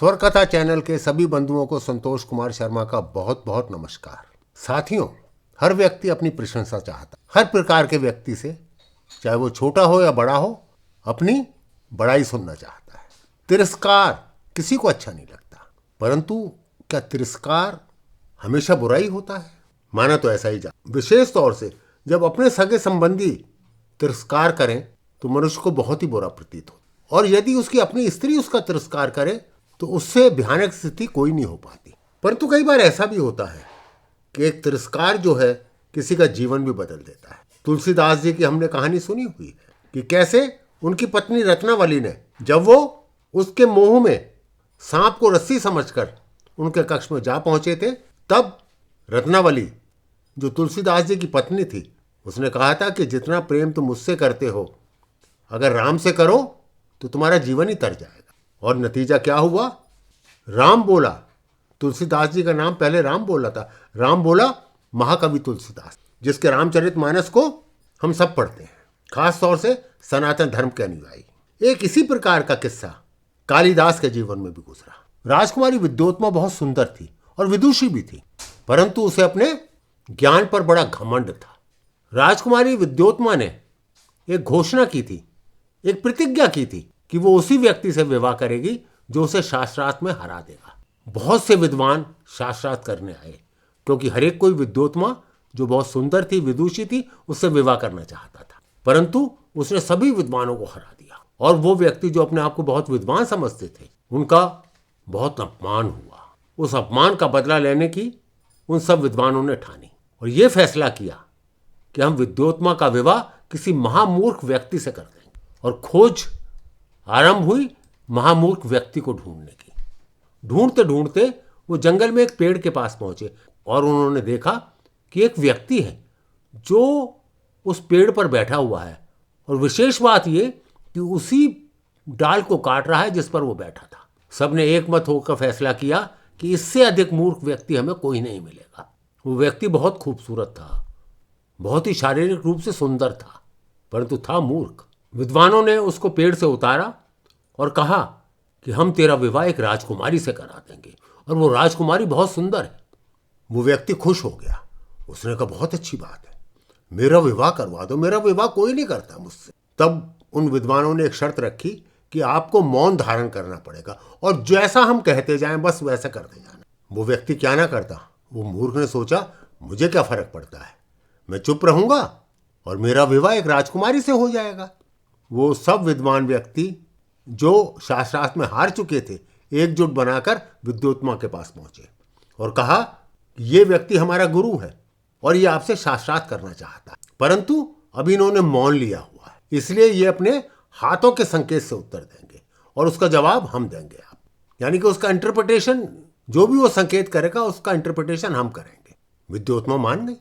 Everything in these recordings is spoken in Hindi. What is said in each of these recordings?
स्वर कथा चैनल के सभी बंधुओं को संतोष कुमार शर्मा का बहुत बहुत नमस्कार। साथियों, हर व्यक्ति अपनी प्रशंसा चाहता है। हर प्रकार के व्यक्ति से, चाहे वो छोटा हो या बड़ा हो, अपनी बड़ाई सुनना चाहता है। तिरस्कार किसी को अच्छा नहीं लगता, परंतु क्या तिरस्कार हमेशा बुराई होता है? माना तो ऐसा ही जा। विशेष तौर से जब अपने सगे संबंधी तिरस्कार करें तो मनुष्य को बहुत ही बुरा प्रतीत हो, और यदि उसकी अपनी स्त्री उसका तिरस्कार करे तो उससे भयानक स्थिति कोई नहीं हो पाती। परंतु कई बार ऐसा भी होता है कि एक तिरस्कार जो है किसी का जीवन भी बदल देता है। तुलसीदास जी की हमने कहानी सुनी हुई है कि कैसे उनकी पत्नी रत्नावली ने, जब वो उसके मोह में सांप को रस्सी समझकर उनके कक्ष में जा पहुंचे थे, तब रत्नावली जो तुलसीदास जी की पत्नी थी, उसने कहा था कि जितना प्रेम तुम मुझसे करते हो, अगर राम से करो तो तुम्हारा जीवन ही तर जाएगा। और नतीजा क्या हुआ? राम बोला। तुलसीदास जी का नाम पहले राम बोला था। राम बोला महाकवि तुलसीदास, जिसके रामचरितमानस को हम सब पढ़ते हैं, खास तौर से सनातन धर्म के अनुयायी। एक इसी प्रकार का किस्सा कालिदास के जीवन में भी गुजरा। राजकुमारी विद्योत्मा बहुत सुंदर थी और विदुषी भी थी, परंतु उसे अपने ज्ञान पर बड़ा घमंड था। राजकुमारी विद्योत्मा ने एक घोषणा की थी, एक प्रतिज्ञा की थी कि वो उसी व्यक्ति से विवाह करेगी जो उसे शास्त्रार्थ में हरा देगा। बहुत से विद्वान शास्त्रार्थ करने आए, क्योंकि हर एक कोई विद्योत्मा जो बहुत सुंदर थी, विदुषी थी, उससे विवाह करना चाहता था। परंतु उसने सभी विद्वानों को हरा दिया, और वो व्यक्ति जो अपने आप को बहुत विद्वान समझते थे, उनका बहुत अपमान हुआ। उस अपमान का बदला लेने की उन सब विद्वानों ने ठानी और ये फैसला किया कि हम विद्योत्मा का विवाह किसी महामूर्ख व्यक्ति से कर देंगे। और खोज आरंभ हुई महामूर्ख व्यक्ति को ढूंढने की। ढूंढते ढूंढते वो जंगल में एक पेड़ के पास पहुंचे और उन्होंने देखा कि एक व्यक्ति है जो उस पेड़ पर बैठा हुआ है, और विशेष बात ये कि उसी डाल को काट रहा है जिस पर वो बैठा था। सबने एक मत होकर फैसला किया कि इससे अधिक मूर्ख व्यक्ति हमें कोई नहीं मिलेगा। वो व्यक्ति बहुत खूबसूरत था, बहुत ही शारीरिक रूप से सुंदर था, परंतु था मूर्ख। विद्वानों ने उसको पेड़ से उतारा और कहा कि हम तेरा विवाह एक राजकुमारी से करा देंगे, और वो राजकुमारी बहुत सुंदर है। वो व्यक्ति खुश हो गया। उसने कहा बहुत अच्छी बात है, मेरा विवाह करवा दो, मेरा विवाह कोई नहीं करता मुझसे। तब उन विद्वानों ने एक शर्त रखी कि आपको मौन धारण करना पड़ेगा, और जैसा हम कहते जाएं बस वैसा करते जाना। वो व्यक्ति क्या ना करता। वो मूर्ख ने सोचा मुझे क्या फर्क पड़ता है, मैं चुप रहूंगा और मेरा विवाह एक राजकुमारी से हो जाएगा। वो सब विद्वान व्यक्ति जो शास्त्रार्थ में हार चुके थे, एकजुट बनाकर विद्योत्मा के पास पहुंचे और कहा कि ये व्यक्ति हमारा गुरु है और ये आपसे शास्त्रार्थ करना चाहता है, परंतु अभी इन्होंने मौन लिया हुआ है, इसलिए ये अपने हाथों के संकेत से उत्तर देंगे और उसका जवाब हम देंगे। आप यानी कि उसका इंटरप्रिटेशन, जो भी वो संकेत करेगा उसका इंटरप्रिटेशन हम करेंगे। विद्योत्मा मान गई।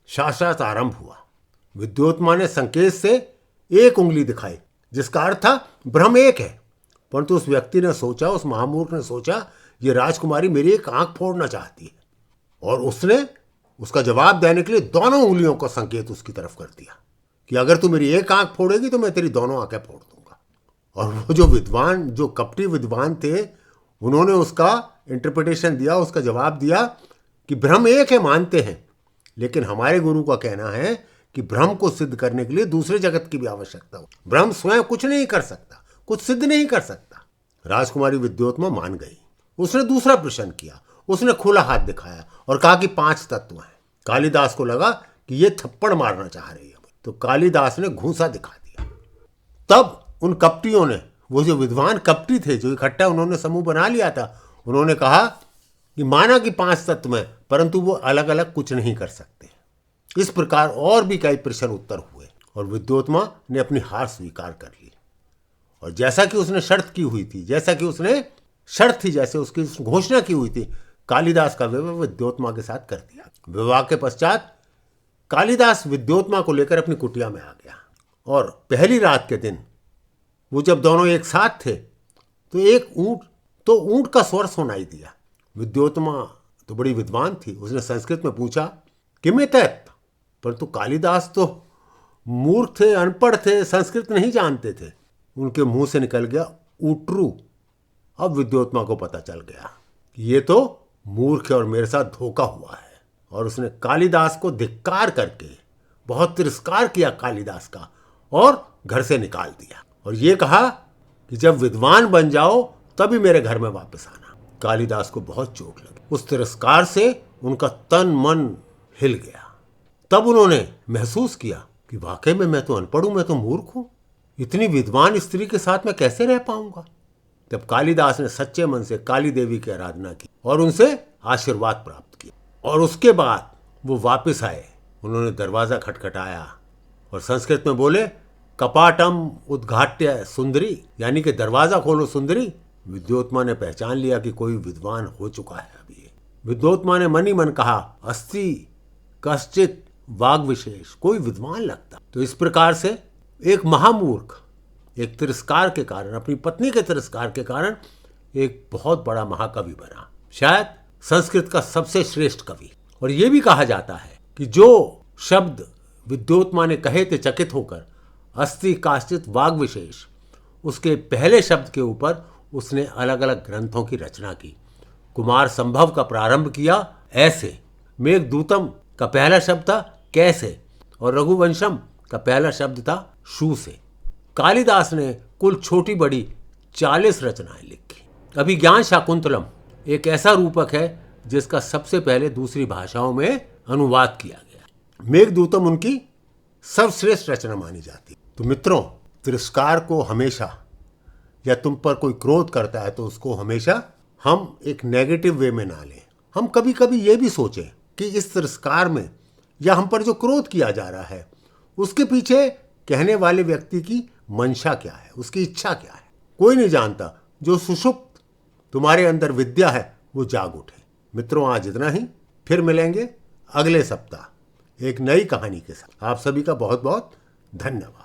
शास्त्रार्थ आरंभ हुआ। विद्योत्मा ने संकेत से एक उंगली दिखाई, जिसका अर्थ था ब्रह्म एक है, परंतु उस व्यक्ति ने सोचा, उस महामूर्ख ने सोचा, ये राजकुमारी मेरी एक आंख फोड़ना चाहती है, और उसने उसका जवाब देने के लिए दोनों उंगलियों का संकेत उसकी तरफ कर दिया कि अगर तू मेरी एक आंख फोड़ेगी तो मैं तेरी दोनों आंखें फोड़ दूंगा। और वो जो विद्वान, जो कपटी विद्वान थे, उन्होंने उसका इंटरप्रिटेशन दिया, उसका जवाब दिया कि ब्रह्म एक है मानते हैं, लेकिन हमारे गुरु का कहना है कि ब्रह्म को सिद्ध करने के लिए दूसरे जगत की भी आवश्यकता हो। ब्रह्म स्वयं कुछ नहीं कर सकता, कुछ सिद्ध नहीं कर सकता। राजकुमारी विद्योत्मा मान गई। उसने दूसरा प्रश्न किया। उसने खुला हाथ दिखाया और कहा कि 5 तत्व हैं। कालिदास को लगा कि ये थप्पड़ मारना चाह रही है, तो कालिदास ने घूंसा दिखा दिया। तब उन कपटियों ने, वो जो विद्वान कपटी थे, जो इकट्ठा उन्होंने समूह बना लिया था, उन्होंने कहा कि माना कि 5 तत्व हैं, परंतु वो अलग अलग कुछ नहीं कर सकते। इस प्रकार और भी कई प्रश्न उत्तर हुए और विद्योत्मा ने अपनी हार स्वीकार कर ली। और जैसा कि उसने शर्त की हुई थी, जैसा कि उसने शर्त थी, जैसे उसकी घोषणा की हुई थी, कालिदास का विवाह विद्योत्मा के साथ कर दिया। विवाह के पश्चात कालिदास विद्योत्मा को लेकर अपनी कुटिया में आ गया, और पहली रात के दिन वो जब दोनों एक साथ थे तो ऊंट का स्वर सुनाई दिया। विद्योत्मा तो बड़ी विद्वान थी, उसने संस्कृत में पूछा कि मैं तैत, परंतु कालिदास तो मूर्ख थे, अनपढ़ थे, संस्कृत नहीं जानते थे। उनके मुंह से निकल गया ऊट्रू। अब विद्योत्मा को पता चल गया कि ये तो मूर्ख है और मेरे साथ धोखा हुआ है, और उसने कालिदास को धिक्कार करके बहुत तिरस्कार किया कालिदास का और घर से निकाल दिया, और ये कहा कि जब विद्वान बन जाओ तभी मेरे घर में वापस आना। कालिदास को बहुत चोट लगी, उस तिरस्कार से उनका तन मन हिल गया। तब उन्होंने महसूस किया कि वाकई में मैं तो अनपढ़ हूं, मैं तो मूर्ख हूं, इतनी विद्वान स्त्री के साथ मैं कैसे रह पाऊंगा। तब कालिदास ने सच्चे मन से काली देवी की आराधना की और उनसे आशीर्वाद प्राप्त किया, और उसके बाद वो वापस आए। उन्होंने दरवाजा खटखटाया और संस्कृत में बोले, कपाटम उद्घाट्य सुंदरी, यानी कि दरवाजा खोलो सुंदरी। विद्योत्मा ने पहचान लिया कि कोई विद्वान हो चुका है अभी। विद्योत्मा ने मन ही मन कहा, अस्ति कश्चित वाग विशेष, कोई विद्वान लगता। तो इस प्रकार से एक महामूर्ख एक तिरस्कार के कारण, अपनी पत्नी के तिरस्कार के कारण एक बहुत बड़ा महाकवि बना, शायद संस्कृत का सबसे श्रेष्ठ कवि। और यह भी कहा जाता है कि जो शब्द विद्योत्मा ने कहे थे चकित होकर, अस्ति काश्चित वाग विशेष, उसके पहले शब्द के ऊपर उसने अलग अलग ग्रंथों की रचना की। कुमार संभव का प्रारंभ किया ऐसे, मेघदूतम का पहला शब्द था कैसे, और रघुवंशम का पहला शब्द था शू से। कालिदास ने कुल छोटी बड़ी 40 रचनाएं लिखी। अभिज्ञान शाकुंतलम एक ऐसा रूपक है जिसका सबसे पहले दूसरी भाषाओं में अनुवाद किया गया। मेघदूतम उनकी सर्वश्रेष्ठ रचना मानी जाती। तो मित्रों, तिरस्कार को हमेशा, या तुम पर कोई क्रोध करता है तो उसको हमेशा हम एक नेगेटिव वे में ना लें। हम कभी कभी ये भी सोचें कि इस तिरस्कार में या हम पर जो क्रोध किया जा रहा है उसके पीछे कहने वाले व्यक्ति की मंशा क्या है, उसकी इच्छा क्या है। कोई नहीं जानता। जो सुषुप्त तुम्हारे अंदर विद्या है वो जाग उठे। मित्रों, आज इतना ही। फिर मिलेंगे अगले सप्ताह एक नई कहानी के साथ। आप सभी का बहुत बहुत धन्यवाद।